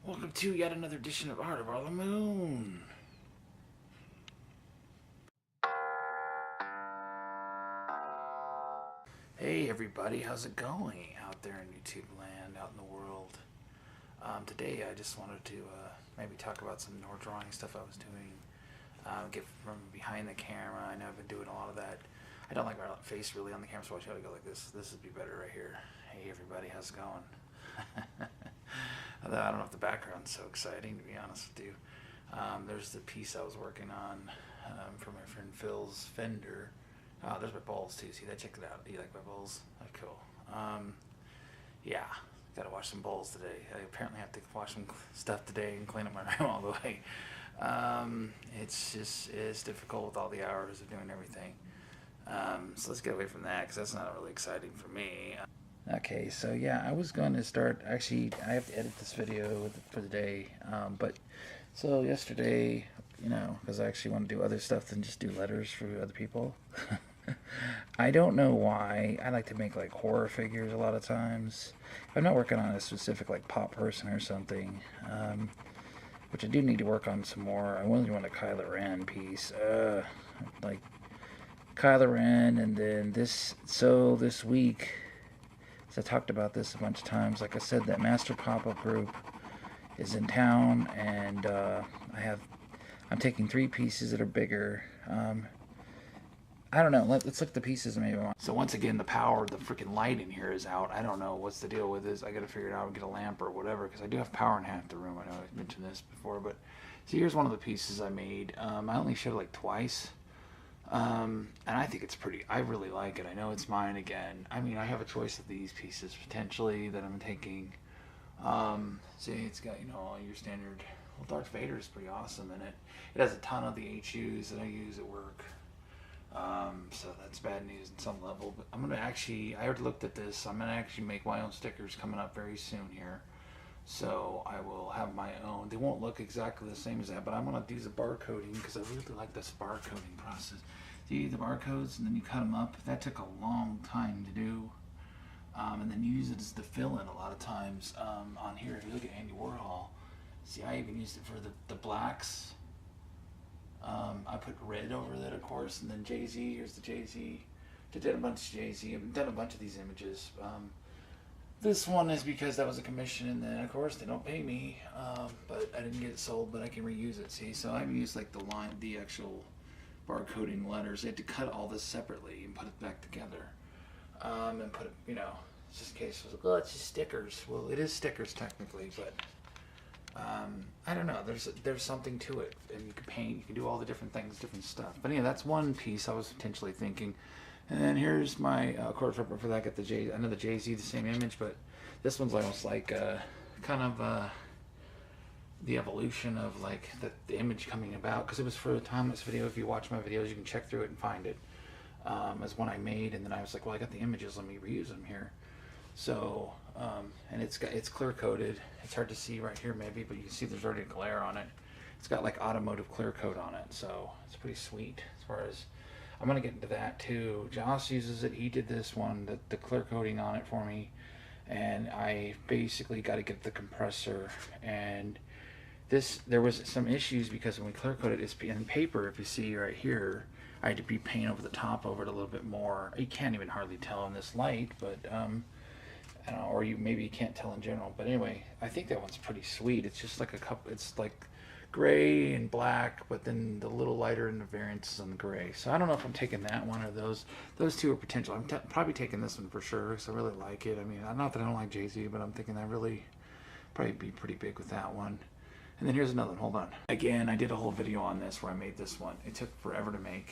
Welcome to yet another edition of Art of the Moon. Hey everybody, how's it going out there in YouTube land, out in the world? Today I just wanted to maybe talk about some more drawing stuff I was doing. Get from behind the camera. I know I've been doing a lot of that. I don't like my face really on the camera, so I try to go like this. This would be better right here. Hey everybody, how's it going? Although I don't know if the background's so exciting, to be honest with you. There's the piece I was working on for my friend Phil's Fender. There's my balls too. See that? Check it out. You like my balls? Oh, cool. Yeah, gotta wash some balls today. I apparently have to wash some stuff today and clean up my room all the way. It's difficult with all the hours of doing everything. So let's get away from that because that's not really exciting for me. Okay, so yeah, I was going to start, actually, I have to edit this video for the day, but, so yesterday, you know, because I actually want to do other stuff than just do letters for other people. I don't know why, I like to make, like, horror figures a lot of times. I'm not working on a specific, like, pop person or something, which I do need to work on some more. I really want a Kylo Ren piece, like, Kylo Ren, and then this week, I talked about this a bunch of times. Like I said, that Master Pop-Up group is in town, and I'm taking 3 pieces that are bigger. I don't know. Let's look at the pieces maybe. So once again, the freaking light in here is out. I don't know what's the deal with this. I got to figure it out and get a lamp or whatever, because I do have power in half the room. I know I mentioned this before, but so here's one of the pieces I made. I only showed it like twice. And I think it's pretty, I really like it. I know it's mine again. I mean, I have a choice of these pieces potentially that I'm taking. See, it's got, you know, all your standard, well, Darth Vader is pretty awesome in it. It has a ton of the HUs that I use at work. So that's bad news on some level, but I'm going to actually, I already looked at this. I'm going to actually make my own stickers coming up very soon here. So I will have my own. They won't look exactly the same as that, but I'm going to do the barcoding because I really like this barcoding process. See the barcodes, and then you cut them up. That took a long time to do. And then you use it as the fill-in a lot of times on here. If you look at Andy Warhol, see, I even used it for the blacks. I put red over that, of course, and then Jay-Z. Here's the Jay-Z. I did a bunch of Jay-Z. I've done a bunch of these images. This one is because that was a commission, and then of course they don't pay me, but I didn't get it sold, but I can reuse it. See, so I've used like the actual barcoding letters. I had to cut all this separately and put it back together, and put it, you know, just in case it was like, well, it's just stickers. Well, it is stickers technically, but I don't know. There's something to it, and you can paint, you can do all the different things, different stuff. But yeah, that's one piece I was potentially thinking. And then here's my cord flipper for that. I got another Jay-Z, the same image, but this one's almost like kind of the evolution of like the image coming about, because it was for a timeless video. If you watch my videos, you can check through it and find it as one I made, and then I was like, well, I got the images, let me reuse them here. So and it's clear coated. It's hard to see right here maybe, but you can see there's already a glare on it. It's got like automotive clear coat on it, so it's pretty sweet. As far as I'm gonna get into that too. Joss uses it. He did this one, the clear coating on it for me, and I basically got to get the compressor. And there was some issues because when we clear coated it's in paper. If you see right here, I had to be paint over the top over it a little bit more. You can't even hardly tell in this light, but I don't know, or maybe you can't tell in general. But anyway, I think that one's pretty sweet. It's just like it's like gray and black, but then the little lighter in the variance is on the gray. So I don't know if I'm taking that one or those two are potential. I'm probably taking this one for sure because I really like it. I mean, not that I don't like Jay-Z, but I'm thinking I really probably be pretty big with that one. And then here's another one. Hold on. Again, I did a whole video on this where I made this one. It took forever to make,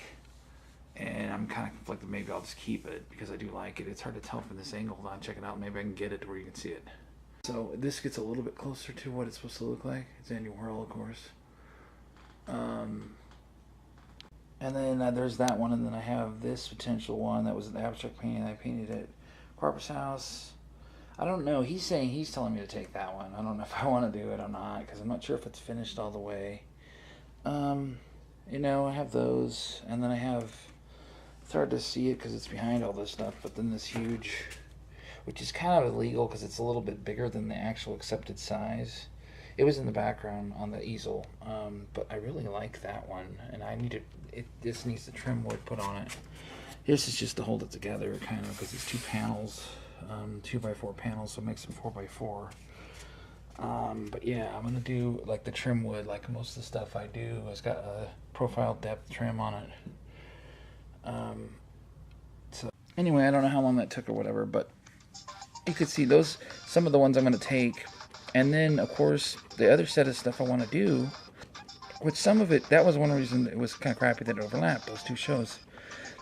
and I'm kind of conflicted. Maybe I'll just keep it because I do like it. It's hard to tell from this angle. Hold on, check it out. Maybe I can get it to where you can see it. So this gets a little bit closer to what it's supposed to look like. It's Andy Warhol, of course. And then there's that one, and then I have this potential one that was an abstract painting I painted at Barbara's house. I don't know. He's telling me to take that one. I don't know if I want to do it or not, because I'm not sure if it's finished all the way. You know, I have those, and then I have, it's hard to see it because it's behind all this stuff, but then this huge, which is kind of illegal because it's a little bit bigger than the actual accepted size. It was in the background on the easel, but I really like that one, and I need to. This needs the trim wood put on it. This is just to hold it together, kind of, because it's 2 panels, 2x4 panels, so it makes them 4x4. But yeah, I'm gonna do like the trim wood, like most of the stuff I do. It's got a profile depth trim on it. So anyway, I don't know how long that took or whatever, but you could see those, some of the ones I'm gonna take, and then of course the other set of stuff I want to do, which some of it, that was one reason it was kind of crappy that it overlapped, those 2 shows,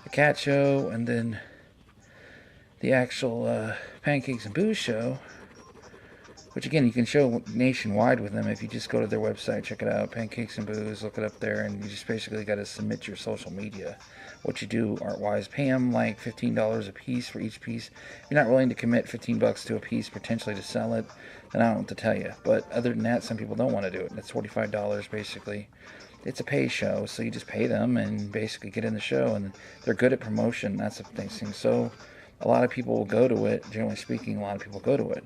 the cat show and then the actual pancakes and booze show. Which again, you can show nationwide with them if you just go to their website, check it out, Pancakes and Booze, look it up there, and you just basically got to submit your social media. What you do art-wise, pay them like $15 a piece for each piece. If you're not willing to commit $15 to a piece potentially to sell it, then I don't know what to tell you. But other than that, some people don't want to do it. That's $45 basically. It's a pay show, so you just pay them and basically get in the show, and they're good at promotion. That's the thing. So a lot of people will go to it. Generally speaking, a lot of people go to it.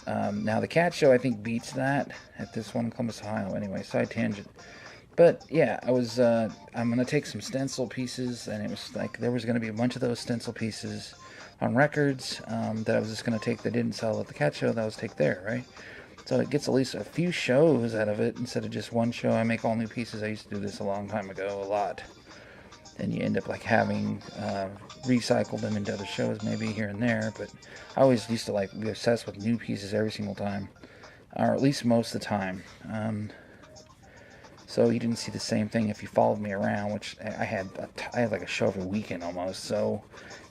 Now the cat show I think beats that at this one in Columbus, Ohio. Anyway, side tangent. But yeah, I'm gonna take some stencil pieces, and it was like there was gonna be a bunch of those stencil pieces on records that I was just gonna take that didn't sell at the cat show. That was take there, right? So it gets at least a few shows out of it instead of just one show. I make all new pieces. I used to do this a long time ago, a lot. And you end up like having recycled them into other shows maybe here and there, but I always used to like be obsessed with new pieces every single time, or at least most of the time. So you didn't see the same thing if you followed me around, which I had like a show every weekend almost, so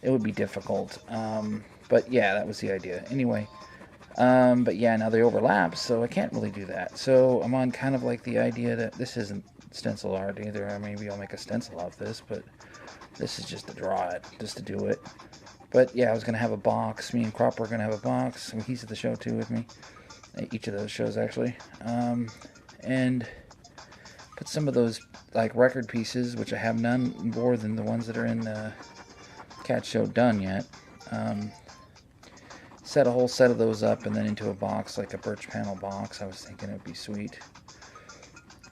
it would be difficult. But yeah, that was the idea. Anyway, but yeah, now they overlap, so I can't really do that. So I'm on kind of like the idea that this isn't stencil art either. Or maybe I'll make a stencil off this, but this is just to draw it, just to do it. But yeah, I was gonna have a box. Me and Crop were gonna have a box. I mean, he's at the show too with me. Each of those shows actually, and put some of those like record pieces, which I have none more than the ones that are in the cat show done yet. Set a whole set of those up and then into a box, like a birch panel box. I was thinking it would be sweet.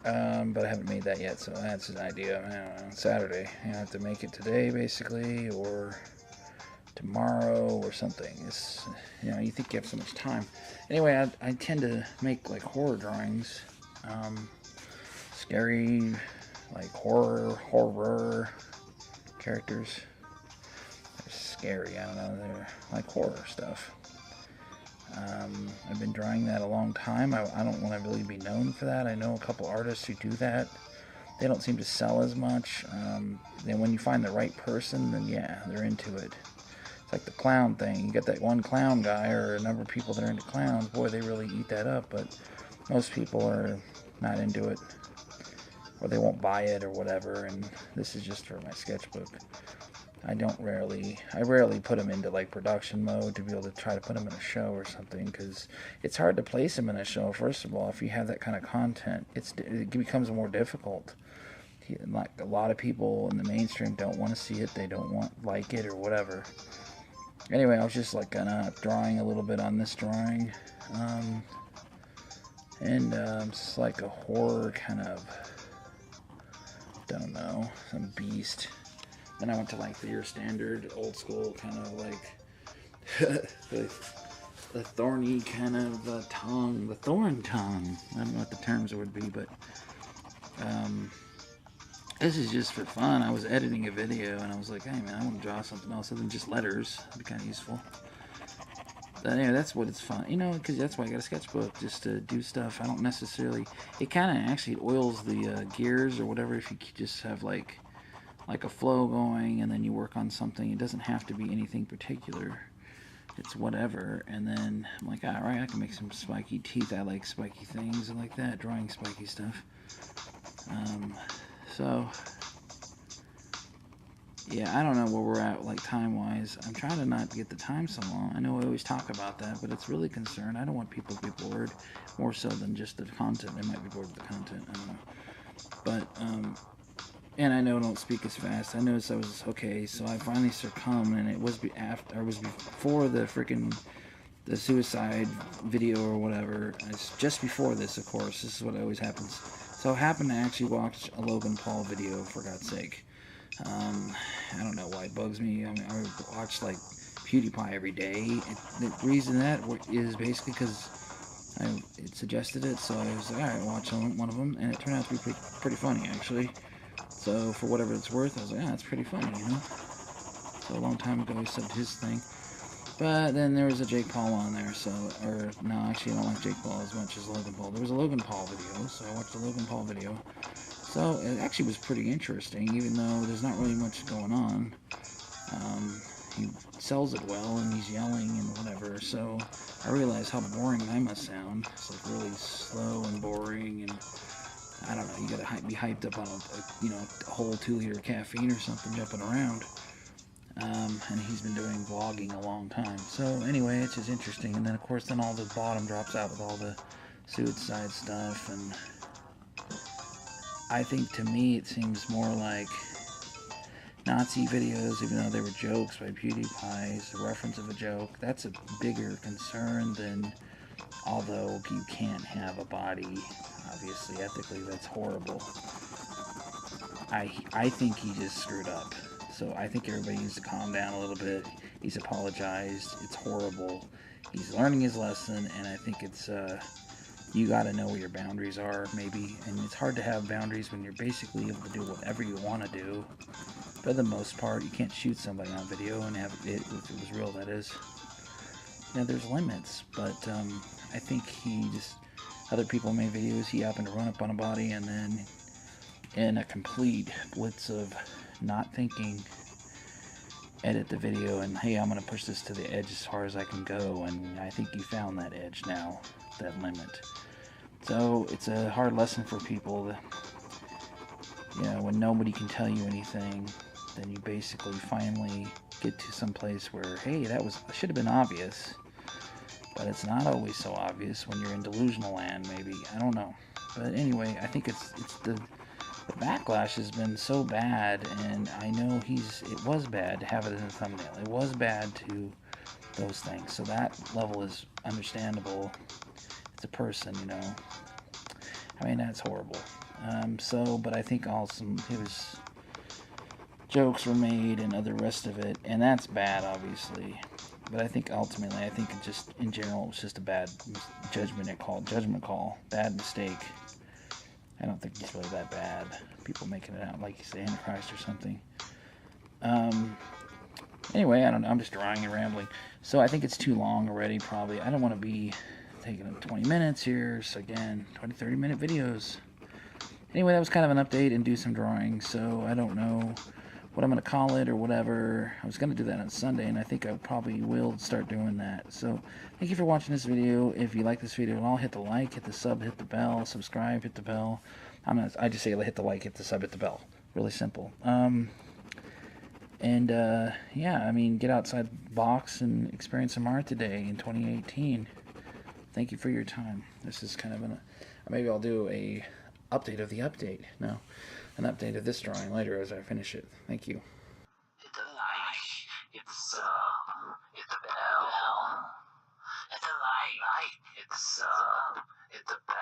But I haven't made that yet, so that's an idea. I don't know, Saturday. I have to make it today, basically, or tomorrow, or something. It's, you think you have so much time. Anyway, I tend to make, like, horror drawings. Scary, like, horror characters. They're scary, I don't know. They're like horror stuff. I've been drawing that a long time. I don't want to really be known for that. I know a couple artists who do that. They don't seem to sell as much. Then when you find the right person, then yeah, they're into it. It's like the clown thing. You get that one clown guy or a number of people that are into clowns. Boy, they really eat that up. But most people are not into it, or they won't buy it or whatever. And this is just for my sketchbook. I rarely put them into like production mode to be able to try to put them in a show or something, because it's hard to place them in a show. First of all, if you have that kind of content, it becomes more difficult. Like a lot of people in the mainstream don't want to see it, they don't like it or whatever. Anyway, I was just like kind of drawing a little bit on this drawing, and it's like a horror kind of, don't know, some beast. Then I went to like your standard old school kind of like the thorny kind of tongue, the thorn tongue. I don't know what the terms would be, but this is just for fun. I was editing a video and I was like, hey man, I want to draw something else other than just letters. It'd be kind of useful. But anyway, that's what it's fun, because that's why I got a sketchbook, just to do stuff. I don't necessarily, it kind of actually oils the gears or whatever if you just have like a flow going and then you work on something. It doesn't have to be anything particular. It's whatever. And then I'm like, all right, I can make some spiky teeth. I like spiky things. I like that, drawing spiky stuff. So yeah, I don't know where we're at like time-wise. I'm trying to not get the time so long. I know I always talk about that, but it's really concerned. I don't want people to get bored more so than just the content. They might be bored with the content. I don't know. But and I know I don't speak as fast. I noticed I was okay, so I finally succumbed, and it was before the freaking the suicide video or whatever. It's just before this, of course. This is what always happens. So I happened to actually watch a Logan Paul video, for God's sake. I don't know why it bugs me. I mean, I watch like PewDiePie every day. The reason that is basically because it suggested it, so I was like, alright, watch one of them, and it turned out to be pretty funny, actually. So for whatever it's worth, I was like, it's pretty funny, you know? So a long time ago, I subbed his thing. But then there was a Jake Paul on there, so, or, no, actually I don't like Jake Paul as much as Logan Paul. There was a Logan Paul video, so I watched the Logan Paul video. So it actually was pretty interesting, even though there's not really much going on. He sells it well, and he's yelling and whatever, so I realized how boring I must sound. It's like really slow and boring, and I don't know, you gotta be hyped up on a whole 2 liter of caffeine or something jumping around. And he's been doing vlogging a long time. So anyway, it's just interesting. And then of course, then all the bottom drops out with all the suicide stuff. And I think to me, it seems more like Nazi videos, even though they were jokes by PewDiePie, a reference of a joke. That's a bigger concern than, although you can't have a body, obviously, ethically, that's horrible. I think he just screwed up. So I think everybody needs to calm down a little bit. He's apologized. It's horrible. He's learning his lesson, and I think it's, you got to know where your boundaries are, maybe. And it's hard to have boundaries when you're basically able to do whatever you want to do. For the most part, you can't shoot somebody on video and have it, if it was real, that is. Now, there's limits, but I think he just, other people made videos, he happened to run up on a body, and then in a complete blitz of not thinking, edit the video, and hey, I'm going to push this to the edge as far as I can go, and I think you found that edge now, that limit. So it's a hard lesson for people that, when nobody can tell you anything, then you basically finally get to some place where, hey, that should have been obvious, but it's not always so obvious when you're in delusional land, maybe. I don't know. But anyway, I think it's the backlash has been so bad, and I know it was bad to have it in a thumbnail. It was bad to those things. So that level is understandable. It's a person, I mean, that's horrible. But I think also his jokes were made and other rest of it, and that's bad, obviously. But I think ultimately, it just, in general, it was just a bad judgment call, bad mistake. I don't think he's really that bad. People making it out like he's the Antichrist or something. Anyway, I don't know. I'm just drawing and rambling. So I think it's too long already, probably. I don't want to be taking up 20 minutes here. So again, 20, 30-minute videos. Anyway, that was kind of an update and do some drawing. So I don't know what I'm going to call it or whatever. I was going to do that on Sunday, and I think I probably will start doing that. So thank you for watching this video. If you like this video at all, hit the like, hit the sub, hit the bell, subscribe, hit the bell. I just say hit the like, hit the sub, hit the bell. Really simple. Yeah, I mean, get outside the box and experience some art today in 2018. Thank you for your time. This is kind of maybe I'll do a update of the update. No, an update of this drawing later as I finish it. Thank you. Hit the like, hit the sub, hit the bell. Hit the like, hit the sub, hit the bell.